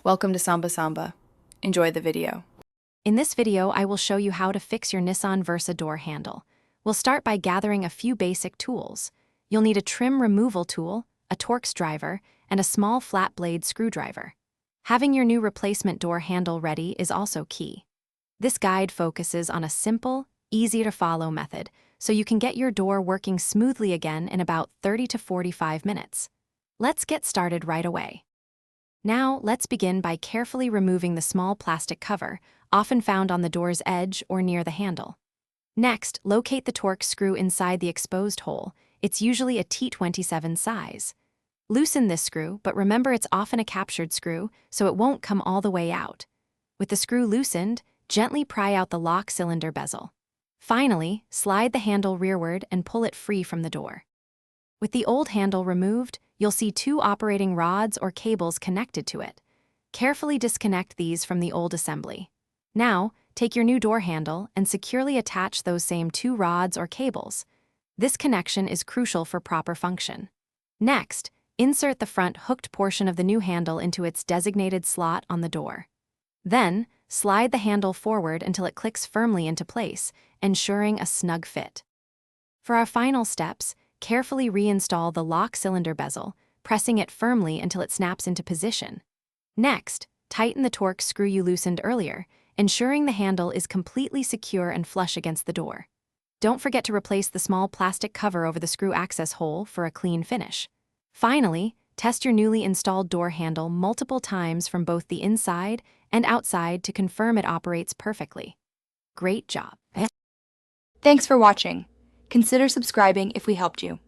Welcome to Samba Samba. Enjoy the video. In this video, I will show you how to fix your Nissan Versa door handle. We'll start by gathering a few basic tools. You'll need a trim removal tool, a Torx driver, and a small flat blade screwdriver. Having your new replacement door handle ready is also key. This guide focuses on a simple, easy-to-follow method, so you can get your door working smoothly again in about 30 to 45 minutes. Let's get started right away. Now, let's begin by carefully removing the small plastic cover, often found on the door's edge or near the handle. Next, locate the Torx screw inside the exposed hole. It's usually a T27 size. Loosen this screw, but remember it's often a captured screw, so it won't come all the way out. With the screw loosened, gently pry out the lock cylinder bezel. Finally, slide the handle rearward and pull it free from the door. With the old handle removed, you'll see two operating rods or cables connected to it. Carefully disconnect these from the old assembly. Now, take your new door handle and securely attach those same two rods or cables. This connection is crucial for proper function. Next, insert the front hooked portion of the new handle into its designated slot on the door. Then, slide the handle forward until it clicks firmly into place, ensuring a snug fit. For our final steps, carefully reinstall the lock cylinder bezel, pressing it firmly until it snaps into position. Next, tighten the Torx screw you loosened earlier, ensuring the handle is completely secure and flush against the door. Don't forget to replace the small plastic cover over the screw access hole for a clean finish. Finally, test your newly installed door handle multiple times from both the inside and outside to confirm it operates perfectly. Great job! Thanks for watching. Consider subscribing if we helped you.